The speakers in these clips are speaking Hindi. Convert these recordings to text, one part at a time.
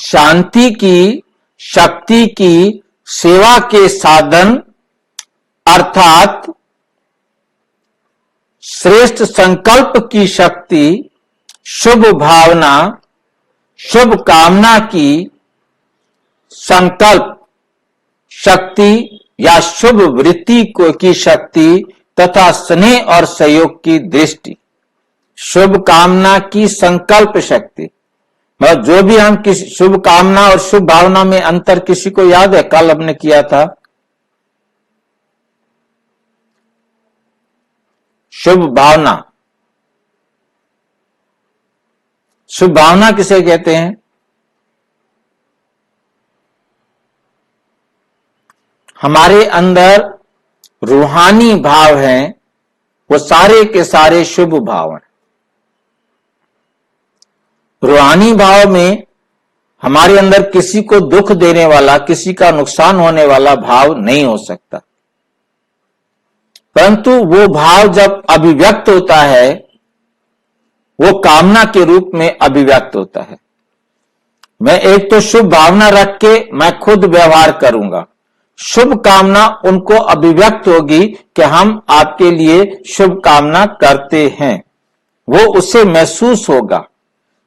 शांति की शक्ति की सेवा के साधन अर्थात श्रेष्ठ संकल्प की शक्ति, शुभ भावना, शुभ कामना की संकल्प शक्ति या शुभ वृत्ति की शक्ति तथा स्नेह और सहयोग की दृष्टि। शुभ कामना की संकल्प शक्ति, मतलब जो भी हम किसी शुभ कामना और शुभ भावना में अंतर किसी को याद है? कल हमने किया था। शुभ भावना, शुभ भावना किसे कहते हैं? हमारे अंदर रूहानी भाव हैं, वो सारे के सारे शुभ भाव हैं। रूहानी भाव में हमारे अंदर किसी को दुख देने वाला, किसी का नुकसान होने वाला भाव नहीं हो सकता, परंतु वो भाव जब अभिव्यक्त होता है वो कामना के रूप में अभिव्यक्त होता है। मैं एक तो शुभ भावना रख के मैं खुद व्यवहार करूंगा, शुभ कामना उनको अभिव्यक्त होगी कि हम आपके लिए शुभ कामना करते हैं, वो उससे महसूस होगा।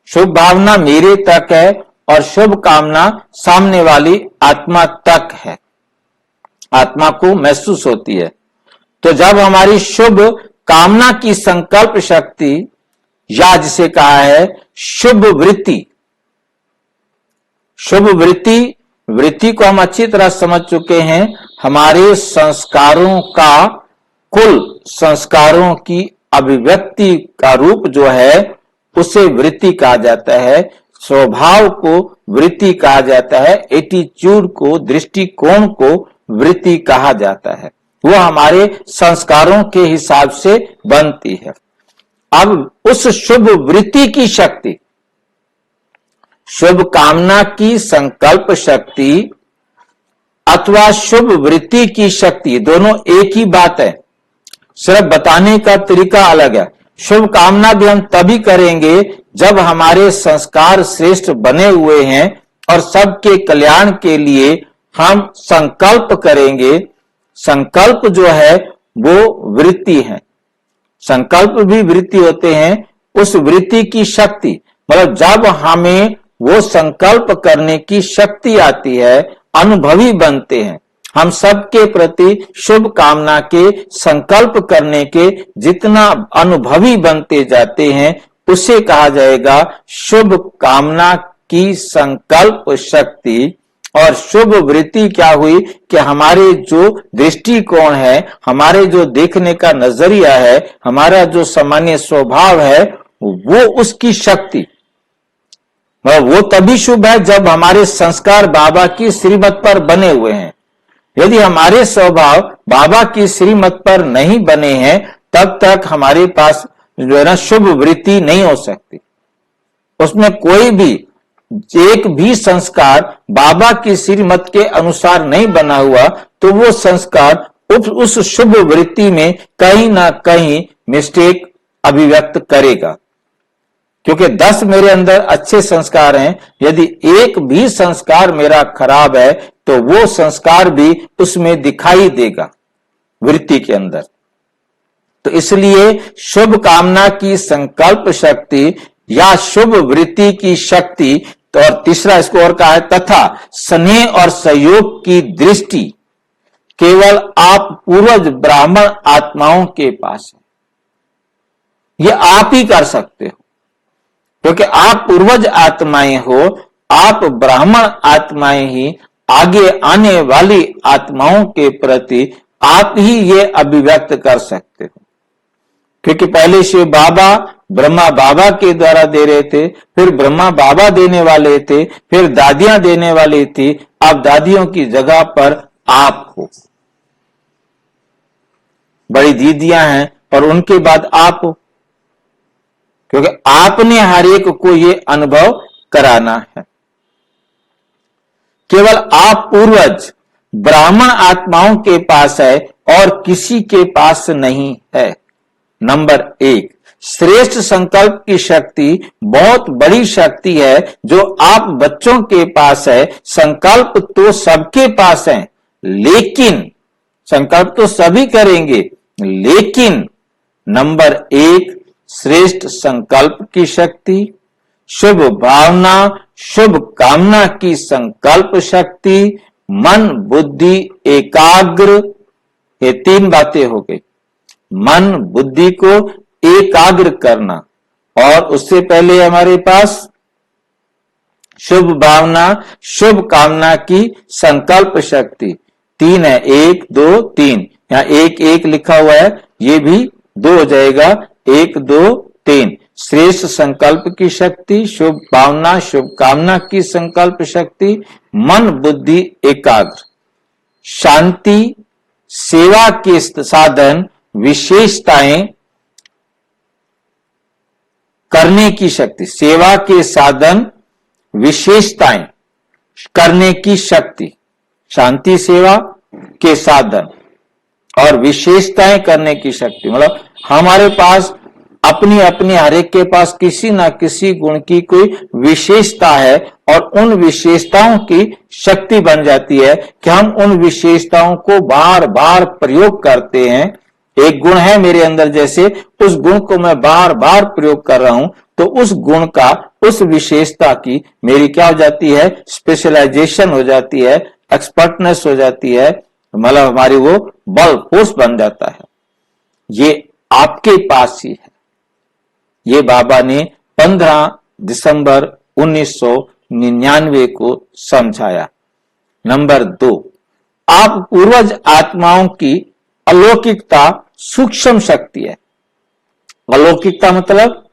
शुभ भावना मेरे तक है और शुभ कामना सामने वाली आत्मा तक है, आत्मा को महसूस होती है। तो जब हमारी शुभ कामना की संकल्प शक्ति या जिसे कहा है शुभ वृत्ति, शुभ वृत्ति, वृत्ति को हम अच्छी तरह समझ चुके हैं, हमारे संस्कारों का कुल, संस्कारों की अभिव्यक्ति का रूप जो है उसे वृत्ति कहा जाता है। स्वभाव को वृत्ति कहा जाता है, एटीट्यूड को, दृष्टिकोण को वृत्ति कहा जाता है। वो हमारे संस्कारों के हिसाब से बनती है। अब उस शुभ वृत्ति की शक्ति, शुभ कामना की संकल्प शक्ति अथवा शुभ वृत्ति की शक्ति, दोनों एक ही बात है, सिर्फ बताने का तरीका अलग है। शुभ कामना भी हम तभी करेंगे जब हमारे संस्कार श्रेष्ठ बने हुए हैं और सबके कल्याण के लिए हम संकल्प करेंगे। संकल्प जो है वो वृत्ति है, संकल्प भी वृत्ति होते हैं। उस वृत्ति की शक्ति, मतलब जब हमें वो संकल्प करने की शक्ति आती है, अनुभवी बनते हैं, हम सबके प्रति शुभ कामना के संकल्प करने के जितना अनुभवी बनते जाते हैं उसे कहा जाएगा शुभ कामना की संकल्प शक्ति। और शुभ वृत्ति क्या हुई कि हमारे जो दृष्टिकोण है, हमारे जो देखने का नजरिया है, हमारा जो सामान्य स्वभाव है, वो उसकी शक्ति, वो तभी शुभ है जब हमारे संस्कार बाबा की श्रीमत पर बने हुए हैं। यदि हमारे स्वभाव बाबा की श्रीमत पर नहीं बने हैं तब तक हमारे पास जो है ना शुभ वृत्ति नहीं हो सकती। उसमें कोई भी एक भी संस्कार बाबा की श्रीमत के अनुसार नहीं बना हुआ तो वो संस्कार उस शुभ वृत्ति में कहीं ना कहीं मिस्टेक अभिव्यक्त करेगा। क्योंकि 10 मेरे अंदर अच्छे संस्कार हैं, यदि एक भी संस्कार मेरा खराब है तो वो संस्कार भी उसमें दिखाई देगा वृत्ति के अंदर। तो इसलिए शुभ कामना की संकल्प शक्ति या शुभ वृत्ति की शक्ति, तो और तीसरा इसको और कहा है तथा स्नेह और सहयोग की दृष्टि केवल आप पूर्वज ब्राह्मण आत्माओं के पास है। ये आप ही कर सकते हो, क्योंकि आप पूर्वज आत्माएं हो, आप ब्राह्मण आत्माएं ही आगे आने वाली आत्माओं के प्रति आप ही ये अभिव्यक्त कर सकते हो। क्योंकि पहले शिव बाबा ब्रह्मा बाबा के द्वारा दे रहे थे, फिर ब्रह्मा बाबा देने वाले थे, फिर दादियां देने वाली थी, अब दादियों की जगह पर आप हो। बड़ी दीदियां हैं और उनके बाद आप हो, क्योंकि आपने हर एक को ये अनुभव कराना है। केवल आप पूर्वज ब्राह्मण आत्माओं के पास है और किसी के पास नहीं है। नंबर 1 श्रेष्ठ संकल्प की शक्ति बहुत बड़ी शक्ति है जो आप बच्चों के पास है। संकल्प तो सबके पास है, लेकिन संकल्प तो सभी करेंगे, लेकिन नंबर 1 श्रेष्ठ संकल्प की शक्ति, शुभ भावना, शुभ कामना की संकल्प शक्ति, मन बुद्धि एकाग्र, ये 3 बातें हो गई। मन बुद्धि को एकाग्र करना, और उससे पहले हमारे पास शुभ भावना, शुभ कामना की संकल्प शक्ति 3 है, 1 2 3, यहां 1 1 लिखा हुआ है, ये भी 2 हो जाएगा, 1 2 3। श्रेष्ठ संकल्प की शक्ति, शुभ भावना, शुभ कामना की संकल्प शक्ति, मन बुद्धि एकाग्र, शांति, सेवा के साधन, विशेषताएं करने की शक्ति, सेवा के साधन विशेषताएं करने की शक्ति, शांति सेवा के साधन और विशेषताएं करने की शक्ति। मतलब हमारे पास अपनी अपनी, हर एक के पास किसी ना किसी गुण की कोई विशेषता है, और उन विशेषताओं की शक्ति बन जाती है कि हम उन विशेषताओं को बार बार प्रयोग करते हैं। एक गुण है मेरे अंदर, जैसे उस गुण को मैं बार बार प्रयोग कर रहा हूं, तो उस गुण का, उस विशेषता की मेरी क्या हो जाती है, स्पेशलाइजेशन हो जाती है, एक्सपर्टनेस हो जाती है, मतलब हमारी वो बल फोर्स बन जाता है। ये आपके पास ही है। ये बाबा ने 15 दिसंबर 1999 को समझाया। नंबर 2, आप पूर्वज आत्माओं की अलौकिकता सूक्ष्म शक्ति है। अलौकिकता मतलब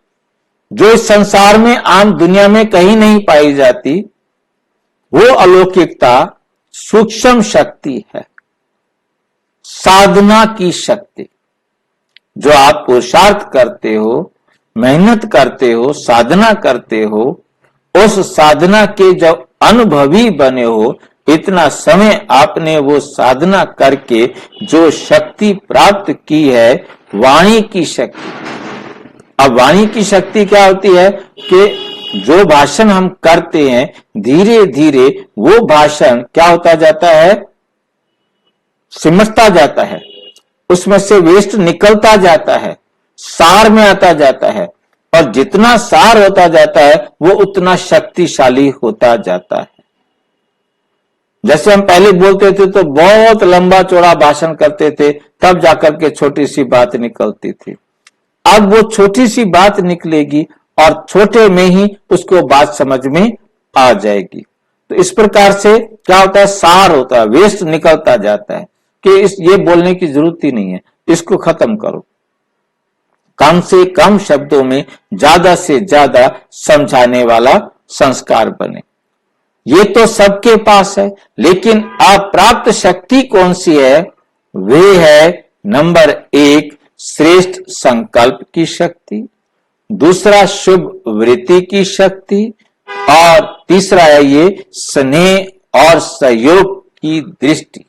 जो इस संसार में, आम दुनिया में कहीं नहीं पाई जाती, वो अलौकिकता सूक्ष्म शक्ति है, साधना की शक्ति। जो आप पुरुषार्थ करते हो, मेहनत करते हो, साधना करते हो, उस साधना के जब अनुभवी बने हो, इतना समय आपने वो साधना करके जो शक्ति प्राप्त की है, वाणी की शक्ति। अब वाणी की शक्ति क्या होती है कि जो भाषण हम करते हैं, धीरे धीरे वो भाषण क्या होता जाता है, सिमटता जाता है, उसमें से वेस्ट निकलता जाता है, सार में आता जाता है, और जितना सार होता जाता है वो उतना शक्तिशाली होता जाता है। जैसे हम पहले बोलते थे तो बहुत लंबा चौड़ा भाषण करते थे, तब जाकर के छोटी सी बात निकलती थी। अब वो छोटी सी बात निकलेगी और छोटे में ही उसको बात समझ में आ जाएगी। तो इस प्रकार से क्या होता है, सार होता है, वेस्ट निकलता जाता है कि ये बोलने की जरूरत ही नहीं है, इसको खत्म करो। कम से कम शब्दों में ज्यादा से ज्यादा समझाने वाला संस्कार बने। ये तो सबके पास है, लेकिन अप्राप्त शक्ति कौन सी है? वे है नंबर 1 श्रेष्ठ संकल्प की शक्ति, दूसरा शुभ वृत्ति की शक्ति, और तीसरा है ये स्नेह और सहयोग की दृष्टि।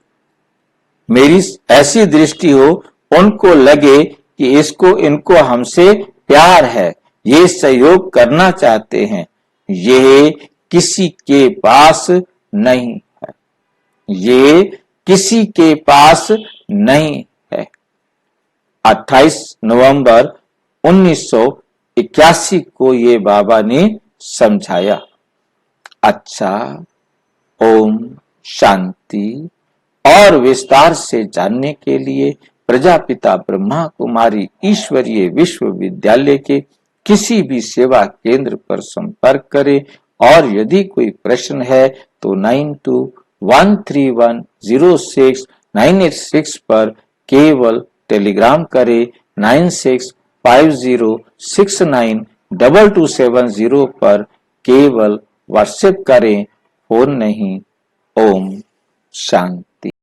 मेरी ऐसी दृष्टि हो, उनको लगे कि इनको हमसे प्यार है, ये सहयोग करना चाहते हैं, ये किसी के पास नहीं है, ये किसी के पास नहीं है। 28 नवंबर 1981 को ये बाबा ने समझाया। अच्छा, ओम शांति। और विस्तार से जानने के लिए प्रजापिता ब्रह्मा कुमारी ईश्वरीय विश्वविद्यालय के किसी भी सेवा केंद्र पर संपर्क करें, और यदि कोई प्रश्न है तो 9213106986 पर केवल टेलीग्राम करें, 9650692270 पर केवल व्हाट्सएप करें, फोन नहीं। ओम शांति।